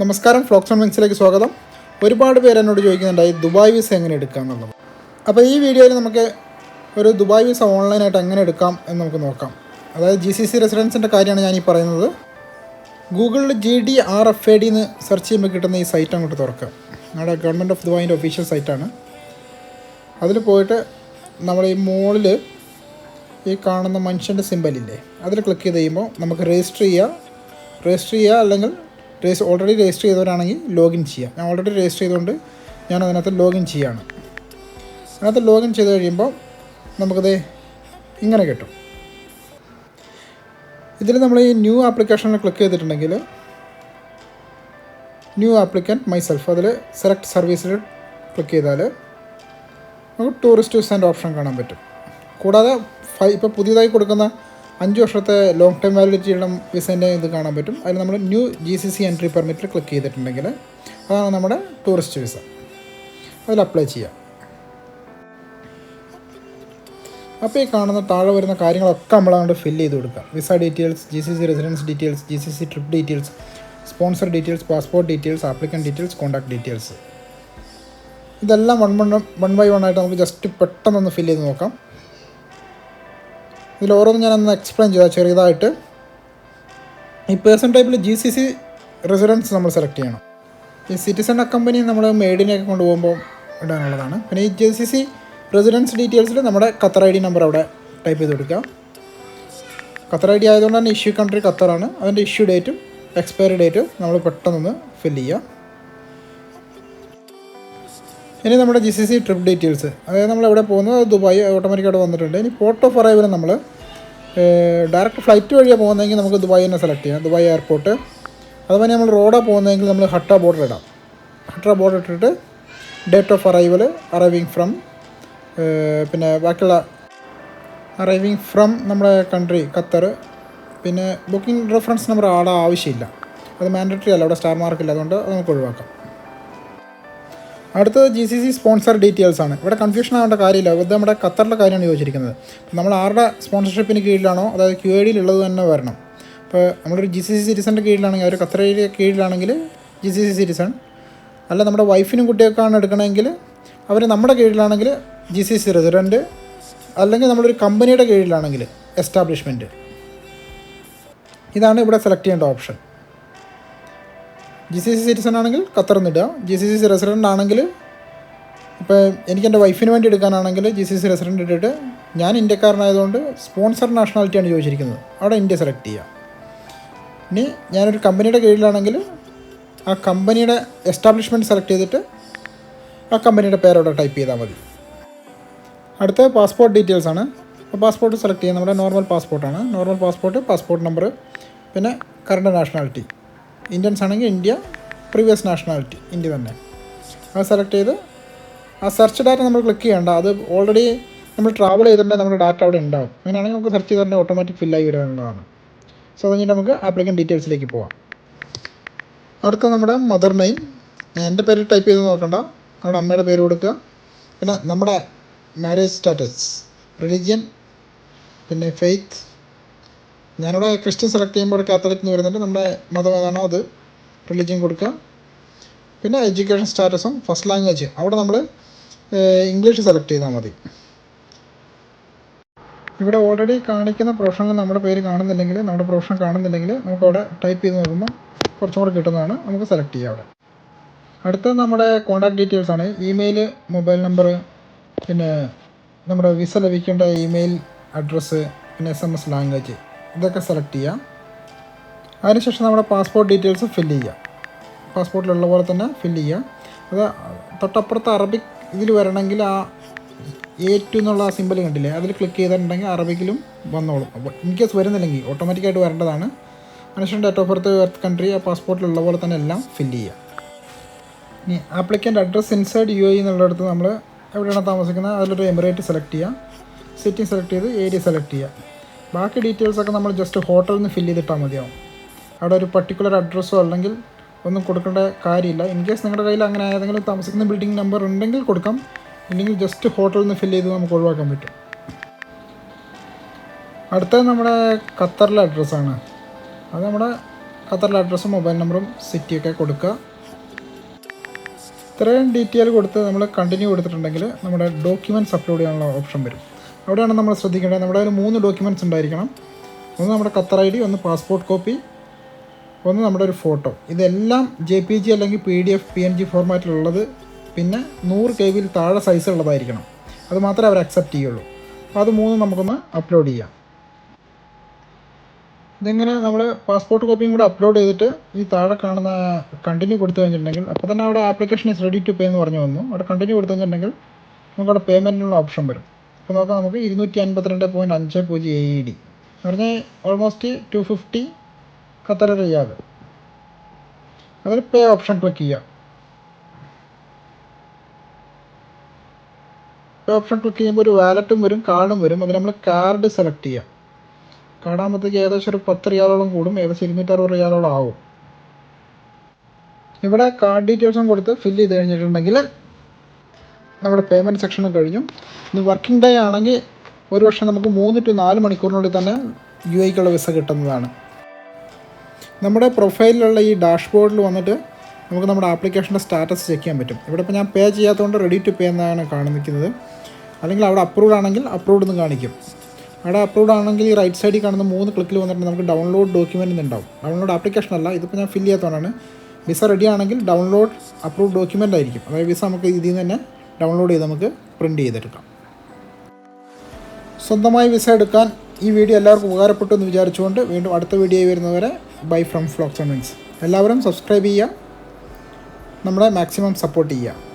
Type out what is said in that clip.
നമസ്കാരം, ഫ്ലോക്സ് ഓൺ വിങ്സിലേക്ക് സ്വാഗതം. ഒരുപാട് പേര് എന്നോട് ചോദിക്കുന്നുണ്ടായി ദുബായ് വിസ എങ്ങനെ എടുക്കാം എന്നുള്ളത്. അപ്പോൾ ഈ വീഡിയോയിൽ നമുക്ക് ഒരു ദുബായ് വിസ ഓൺലൈനായിട്ട് എങ്ങനെ എടുക്കാം എന്ന് നമുക്ക് നോക്കാം. അതായത് GCC റെസിഡൻസിൻ്റെ കാര്യമാണ് ഞാനീ പറയുന്നത്. ഗൂഗിളിൽ GDRFAD എന്ന് സെർച്ച് ചെയ്യുമ്പോൾ കിട്ടുന്ന ഈ സൈറ്റ് അങ്ങോട്ട് തുറക്കുക. നമ്മുടെ ഗവൺമെൻറ് ഓഫ് ദുബായിൻ്റെ ഒഫീഷ്യൽ സൈറ്റാണ്. അതിൽ പോയിട്ട് നമ്മൾ ഈ മുകളിൽ ഈ കാണുന്ന മനുഷ്യൻ്റെ സിമ്പലില്ലേ, അതിൽ ക്ലിക്ക് ചെയ്ത് കഴിയുമ്പോൾ നമുക്ക് രജിസ്റ്റർ ചെയ്യുക അല്ലെങ്കിൽ ഓൾറെഡി രജിസ്റ്റർ ചെയ്തവരാണെങ്കിൽ ലോഗിൻ ചെയ്യാം. ഞാൻ ഓൾറെഡി രജിസ്റ്റർ ചെയ്തുകൊണ്ട് ഞാൻ അതിനകത്ത് ലോഗിൻ ചെയ്യുകയാണ്. അതിനകത്ത് ലോഗിൻ ചെയ്ത് കഴിയുമ്പോൾ നമുക്കത് ഇങ്ങനെ കിട്ടും. ഇതിൽ നമ്മൾ ഈ ന്യൂ ആപ്ലിക്കേഷനിൽ ക്ലിക്ക് ചെയ്തിട്ടുണ്ടെങ്കിൽ ന്യൂ ആപ്ലിക്കൻറ്റ് മൈസെൽഫ്, അതിൽ സെലക്ട് സർവീസിൽ ക്ലിക്ക് ചെയ്താൽ നമുക്ക് ടൂറിസ്റ്റ് വിസേൻ്റെ ഓപ്ഷൻ കാണാൻ പറ്റും. കൂടാതെ ഇപ്പോൾ പുതിയതായി കൊടുക്കുന്ന 5 വർഷത്തെ ലോങ് ടൈം വാലിഡിറ്റിയുള്ള വിസേൻ്റെ ഇത് കാണാൻ പറ്റും. അതിൽ നമ്മൾ ന്യൂ GCC എൻട്രി പെർമിറ്റിൽ ക്ലിക്ക് ചെയ്തിട്ടുണ്ടെങ്കിൽ അതാണ് നമ്മുടെ ടൂറിസ്റ്റ് വിസ. അതിൽ അപ്ലൈ ചെയ്യാം. അപ്പോൾ ഈ കാണുന്ന താഴെ വരുന്ന കാര്യങ്ങളൊക്കെ നമ്മളങ്ങോട്ട് ഫില്ല് ചെയ്ത് കൊടുക്കുക. Visa details, GCC residence details, GCC trip details, sponsor details, passport details, applicant details, contact details. ഇതെല്ലാം വൺ ബൈ വൺ ആയിട്ട് നമുക്ക് ജസ്റ്റ് പെട്ടെന്നൊന്ന് ഫില്ല് ചെയ്ത് നോക്കാം. ഇതിൽ ഓരോന്നും ഞാനൊന്ന് എക്സ്പ്ലെയിൻ ചെയ്താൽ ചെറിയതായിട്ട്. ഈ പേഴ്സൺ ടൈപ്പിൽ GCC റെസിഡൻസ് നമ്മൾ സെലക്ട് ചെയ്യണം. ഈ സിറ്റിസൺ കമ്പനി നമ്മൾ മെയ്ഡിനെയൊക്കെ കൊണ്ടുപോകുമ്പോൾ ഇടാനുള്ളതാണ്. പിന്നെ ഈ GCC റെസിഡൻസ് ഡീറ്റെയിൽസിൽ നമ്മുടെ ഖത്തർ ID നമ്പർ അവിടെ ടൈപ്പ് ചെയ്ത് കൊടുക്കുക. ഖത്തർ ID ആയതുകൊണ്ട് തന്നെ ഇഷ്യൂ കൺട്രി ഖത്തറാണ്. അതിൻ്റെ ഇഷ്യൂ ഡേറ്റും എക്സ്പയറി ഡേറ്റും നമ്മൾ പെട്ടെന്നൊന്ന് ഫില്ല് ചെയ്യുക. ഇനി നമ്മുടെ GCC ട്രിപ്പ് ഡീറ്റെയിൽസ്, അതായത് നമ്മൾ എവിടെ പോകുന്നത് ദുബായ് ഓട്ടോമാറ്റിക്കായിട്ട് വന്നിട്ടുണ്ട്. ഇനി പോർട്ട് ഓഫ് അറൈവൽ നമ്മൾ ഡയറക്റ്റ് ഫ്ലൈറ്റ് വഴിയാണ് പോകുന്നതെങ്കിൽ നമുക്ക് ദുബായ് തന്നെ സെലക്ട് ചെയ്യാം, ദുബായ് എയർപോർട്ട്. അതുപോലെ നമ്മൾ റോഡാണ് പോകുന്നതെങ്കിൽ നമ്മൾ ഹട്ട ബോർഡർ ഇടാം. ഹട്ട ബോർഡർ ഇട്ടിട്ട് date of arrival, arriving from, പിന്നെ ബാക്കിയുള്ള അറൈവിങ് ഫ്രം നമ്മുടെ കൺട്രി ഖത്തർ. പിന്നെ ബുക്കിംഗ് റെഫറൻസ് നമ്പർ ആടെ ആവശ്യമില്ല, അത് മാൻഡറ്ററി അല്ല, അവിടെ സ്റ്റാർ മാർക്കില്ല, അതുകൊണ്ട് അത് നമുക്ക് ഒഴിവാക്കാം. അടുത്തത് GCC സ്പോൺസർ ഡീറ്റെയിൽസ് ആണ്. ഇവിടെ കൺഫ്യൂഷൻ ആവേണ്ട കാര്യമില്ല, ഇത് നമ്മുടെ ഖത്തറിൻ്റെ കാര്യമാണ് ചോദിച്ചിരിക്കുന്നത്. നമ്മൾ ആരുടെ സ്പോൺസർഷിപ്പിന് കീഴിലാണോ, അതായത് QID ഉള്ളത് തന്നെ വരണം. ഇപ്പോൾ നമ്മളൊരു GCC സിറ്റിസൻ്റെ കീഴിലാണെങ്കിൽ, അവർ ഖത്തറിൻ്റെ കീഴിലാണെങ്കിൽ GCC സിറ്റിസൺ, അല്ല നമ്മുടെ വൈഫിനും കുട്ടികൾക്കാണ് എടുക്കണമെങ്കിൽ അവർ നമ്മുടെ കീഴിലാണെങ്കിൽ GCC റെസിഡൻറ്റ്, അല്ലെങ്കിൽ നമ്മളൊരു കമ്പനിയുടെ കീഴിലാണെങ്കിൽ എസ്റ്റാബ്ലിഷ്മെൻറ്റ്. ഇതാണ് ഇവിടെ സെലക്ട് ചെയ്യേണ്ട ഓപ്ഷൻ. GCC സിറ്റിസൺ ആണെങ്കിൽ ഖത്തറിൽ നിന്ന് ഇടുക. GCC റെസിഡൻ്റ് ആണെങ്കിൽ, ഇപ്പോൾ എനിക്ക് എൻ്റെ വൈഫിന് വേണ്ടി എടുക്കാനാണെങ്കിൽ GCC റെസിഡൻ്റ് ഇട്ടിട്ട്, ഞാൻ ഇന്ത്യക്കാരനായതുകൊണ്ട് സ്പോൺസർ നാഷണാലിറ്റിയാണ് ചോദിച്ചിരിക്കുന്നത്, അവിടെ ഇന്ത്യ സെലക്ട് ചെയ്യുക. ഇനി ഞാനൊരു കമ്പനിയുടെ കീഴിലാണെങ്കിൽ ആ കമ്പനിയുടെ എസ്റ്റാബ്ലിഷ്മെൻറ്റ് സെലക്ട് ചെയ്തിട്ട് ആ കമ്പനിയുടെ പേരവിടെ ടൈപ്പ് ചെയ്താൽ മതി. അടുത്ത പാസ്പോർട്ട് ഡീറ്റെയിൽസ് ആണ്. അപ്പോൾ പാസ്പോർട്ട് സെലക്ട് ചെയ്യുക. നമ്മുടെ നോർമൽ പാസ്പോർട്ടാണ്. നോർമൽ പാസ്പോർട്ട് നമ്പർ, പിന്നെ കറണ്ട് നാഷണാലിറ്റി. ഇന്ത്യൻസ് ആണെങ്കിൽ ഇന്ത്യ, പ്രീവിയസ് നാഷണാലിറ്റി ഇന്ത്യ തന്നെ. അത് സെലക്ട് ചെയ്ത് ആ സെർച്ച് ഡാറ്റ നമ്മൾ ക്ലിക്ക് ചെയ്യേണ്ട, അത് ഓൾറെഡി നമ്മൾ ട്രാവൽ ചെയ്തിട്ടുണ്ടെങ്കിൽ നമ്മുടെ ഡാറ്റ അവിടെ ഉണ്ടാവും. അങ്ങനെയാണെങ്കിൽ നമുക്ക് സെർച്ച് ചെയ്തിട്ടുണ്ടെങ്കിൽ ഓട്ടോമാറ്റിക് ഫില്ലായി വരാനുള്ളതാണ്. സോ അത് കഴിഞ്ഞിട്ട് നമുക്ക് ആപ്ലിക്കൻ ഡീറ്റെയിൽസിലേക്ക് പോവാം. അടുത്ത നമ്മുടെ മദർ നെയിം, എൻ്റെ പേര് ടൈപ്പ് ചെയ്ത് നോക്കണ്ട, നമ്മുടെ അമ്മയുടെ പേര് കൊടുക്കുക. പിന്നെ നമ്മുടെ മാരേജ് സ്റ്റാറ്റസ്, റിലീജിയൻ, പിന്നെ ഫെയ്ത്ത്. ഞാനിവിടെ ക്രിസ്ത്യൻ സെലക്ട് ചെയ്യുമ്പോൾ കാത്തലിക് എന്ന് വരുന്നുണ്ട്, നമ്മുടെ മതം ഏതാണോ അത് റിലീജിയൻ കൊടുക്കുക. പിന്നെ എഡ്യൂക്കേഷൻ സ്റ്റാറ്റസും ഫസ്റ്റ് ലാംഗ്വേജ് അവിടെ നമ്മൾ ഇംഗ്ലീഷ് സെലക്ട് ചെയ്താൽ മതി. ഇവിടെ ഓൾറെഡി കാണിക്കുന്ന പ്രൊഫഷനിൽ നമ്മുടെ പേര് കാണുന്നില്ലെങ്കിൽ, നമ്മുടെ പ്രൊഫഷൻ കാണുന്നില്ലെങ്കിൽ നമുക്കവിടെ ടൈപ്പ് ചെയ്ത് നോക്കുമ്പോൾ കുറച്ചും കൂടെ കിട്ടുന്നതാണ്, നമുക്ക് സെലക്ട് ചെയ്യാം അവിടെ. അടുത്തത് നമ്മുടെ കോൺടാക്ട് ഡീറ്റെയിൽസ് ആണ്. ഇമെയിൽ, മൊബൈൽ നമ്പർ, പിന്നെ നമ്മുടെ വിസ ലഭിക്കേണ്ട ഇമെയിൽ അഡ്രസ്സ്, പിന്നെ SMS ലാംഗ്വേജ്, ഇതൊക്കെ സെലക്ട് ചെയ്യാം. അതിനുശേഷം നമ്മുടെ പാസ്പോർട്ട് ഡീറ്റെയിൽസ് ഫില്ല് ചെയ്യുക. പാസ്പോർട്ടിലുള്ള പോലെ തന്നെ ഫില്ല് ചെയ്യുക. അത് തൊട്ടപ്പുറത്ത് അറബിക് ഇതിൽ വരണമെങ്കിൽ ആ A2 എന്നുള്ള സിമ്പിൾ കണ്ടില്ലേ, അതിൽ ക്ലിക്ക് ചെയ്തിട്ടുണ്ടെങ്കിൽ അറബിക്കിലും വന്നോളും. അപ്പോൾ ഇൻ കേസ് വരുന്നില്ലെങ്കിൽ ഓട്ടോമാറ്റിക്കായിട്ട് വരേണ്ടതാണ്. അതിനുശേഷം date of birth, earth country ആ പാസ്പോർട്ടിലുള്ള പോലെ തന്നെ എല്ലാം ഫില്ല് ചെയ്യുക. ഇനി ആപ്ലിക്കൻ്റ് അഡ്രസ്സ് ഇൻസൈഡ് UAE എന്നുള്ളിടത്ത് നമ്മൾ എവിടെയാണ് താമസിക്കുന്നത് അതിലൊരു എമിറേറ്റ് സെലക്ട് ചെയ്യുക. സിറ്റി സെലക്ട് ചെയ്ത് ഏരിയ സെലക്ട് ചെയ്യുക. ബാക്കി ഡീറ്റെയിൽസൊക്കെ നമ്മൾ ജസ്റ്റ് ഹോട്ടലിൽ നിന്ന് ഫില്ല് ചെയ്തിട്ടാൽ മതിയാവും. അവിടെ ഒരു പർട്ടിക്കുലർ അഡ്രസ്സോ അല്ലെങ്കിൽ ഒന്നും കൊടുക്കേണ്ട കാര്യമില്ല. ഇൻ കേസ് നിങ്ങളുടെ കയ്യിൽ അങ്ങനെ ഏതെങ്കിലും താമസിക്കുന്ന ബിൽഡിംഗ് നമ്പർ ഉണ്ടെങ്കിൽ കൊടുക്കാം, ഇല്ലെങ്കിൽ ജസ്റ്റ് ഹോട്ടലിൽ നിന്ന് ഫില്ല് ചെയ്ത് നമുക്ക് ഒഴിവാക്കാൻ പറ്റും. അടുത്തത് നമ്മുടെ ഖത്തറിലെ അഡ്രസ്സാണ്. അത് നമ്മുടെ ഖത്തറിലെ അഡ്രസ്സും മൊബൈൽ നമ്പറും സിറ്റിയൊക്കെ കൊടുക്കുക. ഇത്രയും ഡീറ്റെയിൽ കൊടുത്ത് നമ്മൾ കണ്ടിന്യൂ കൊടുത്തിട്ടുണ്ടെങ്കിൽ നമ്മുടെ ഡോക്യുമെൻറ്റ്സ് അപ്ലോഡ് ചെയ്യാനുള്ള ഓപ്ഷൻ വരും. അവിടെയാണ് നമ്മൾ ശ്രദ്ധിക്കേണ്ടത്. നമ്മുടെ കയ്യിൽ 3 ഡോക്യുമെൻറ്റ്സ് ഉണ്ടായിരിക്കണം. ഒന്ന് നമ്മുടെ ഖത്തർ ID, ഒന്ന് പാസ്പോർട്ട് കോപ്പി, ഒന്ന് നമ്മുടെ ഒരു ഫോട്ടോ. ഇതെല്ലാം JPG അല്ലെങ്കിൽ PDF PNG ഫോർമാറ്റിലുള്ളത്, പിന്നെ 100 KB താഴെ സൈസ് ഉള്ളതായിരിക്കണം. അത് മാത്രമേ അവർ അക്സെപ്റ്റ് ചെയ്യുള്ളൂ. അപ്പോൾ അത് 3 നമുക്കൊന്ന് അപ്ലോഡ് ചെയ്യാം. ഇതെങ്ങനെ നമ്മൾ പാസ്പോർട്ട് കോപ്പിയും കൂടെ അപ്ലോഡ് ചെയ്തിട്ട് ഈ താഴെ കാണുന്ന കണ്ടിന്യൂ കൊടുത്തു കഴിഞ്ഞിട്ടുണ്ടെങ്കിൽ അപ്പോൾ തന്നെ അവിടെ application is ready to pay എന്ന് പറഞ്ഞു വന്നു. അവിടെ കണ്ടിന്യൂ കൊടുത്തു കഴിഞ്ഞിട്ടുണ്ടെങ്കിൽ നമുക്കവിടെ പേയ്മെൻറ്റിനുള്ള ഓപ്ഷൻ വരും. അപ്പോൾ നോക്കാം, നമുക്ക് 252.50 AED എന്ന് പറഞ്ഞാൽ ഓൾമോസ്റ്റ് 250 ഖത്തർ റിയാൽ. അതിൽ പേ ഓപ്ഷൻ ക്ലിക്ക് ചെയ്യുക. പേ ഓപ്ഷൻ ക്ലിക്ക് ചെയ്യുമ്പോൾ ഒരു വാലറ്റും വരും, കാർഡും വരും. അതിൽ നമ്മൾ കാർഡ് സെലക്ട് ചെയ്യുക. കാർഡാകുമ്പോഴത്തേക്ക് ഏകദേശം ഒരു 10 റിയാലോളം കൂടും, ഏകദേശം 260 റിയാലോളം ആവും. ഇവിടെ കാർഡ് ഡീറ്റെയിൽസും കൊടുത്ത് ഫില്ല് ചെയ്ത് കഴിഞ്ഞിട്ടുണ്ടെങ്കിൽ നമ്മുടെ പേയ്മെൻറ്റ് സെക്ഷനും കഴിഞ്ഞു. ഇനി വർക്കിംഗ് ഡേ ആണെങ്കിൽ ഒരു വർഷം നമുക്ക് 3 to 4 മണിക്കൂറിനുള്ളിൽ തന്നെ UAEക്കുള്ള വിസ കിട്ടുന്നതാണ്. നമ്മുടെ പ്രൊഫൈലിലുള്ള ഈ ഡാഷ്ബോർഡിൽ വന്നിട്ട് നമുക്ക് നമ്മുടെ ആപ്ലിക്കേഷൻ്റെ സ്റ്റാറ്റസ് ചെക്ക് ചെയ്യാൻ പറ്റും. ഇവിടെ ഇപ്പോൾ ഞാൻ പേ ചെയ്യാത്തതുകൊണ്ട് റെഡി ടു പേ എന്നാണ് കാണിക്കുന്നത്. അല്ലെങ്കിൽ അവിടെ അപ്രൂവ്ഡ് ആണെങ്കിൽ അപ്രൂവ്ഡ് എന്ന് കാണിക്കും. അവിടെ അപ്രൂവ്ഡ് ആണെങ്കിൽ ഈ റൈറ്റ് സൈഡിൽ കാണുന്ന 3 ക്ലിക്കിൽ വന്നിട്ട് നമുക്ക് ഡൗൺലോഡ് ഡോക്യുമെൻ്റ് ഉണ്ടാവും. ഡൗൺലോഡ് ആപ്ലിക്കേഷൻ അല്ല, ഇതിപ്പോൾ ഞാൻ ഫില്ല് ചെയ്യാത്തതുകൊണ്ടാണ്. വിസ റെഡി ആണെങ്കിൽ ഡൗൺലോഡ് അപ്രൂവ്ഡ് ഡോക്യുമെൻ്റ് ആയിരിക്കും. അതായത് വിസ നമുക്ക് ഇതിൽ നിന്ന് തന്നെ ഡൗൺലോഡ് ചെയ്ത് നമുക്ക് പ്രിൻറ്റ് ചെയ്തെടുക്കാം. സ്വന്തമായി വിസ എടുക്കാൻ ഈ വീഡിയോ എല്ലാവർക്കും ഉപകാരപ്പെട്ടു എന്ന് വിചാരിച്ചുകൊണ്ട് വീണ്ടും അടുത്ത വീഡിയോയിൽ വരുന്നവരെ ബൈ ഫ്രം ഫ്ലോക്സ് ആൻഡ് വിങ്സ്. എല്ലാവരും സബ്സ്ക്രൈബ് ചെയ്യുക, നമ്മളെ മാക്സിമം സപ്പോർട്ട് ചെയ്യുക.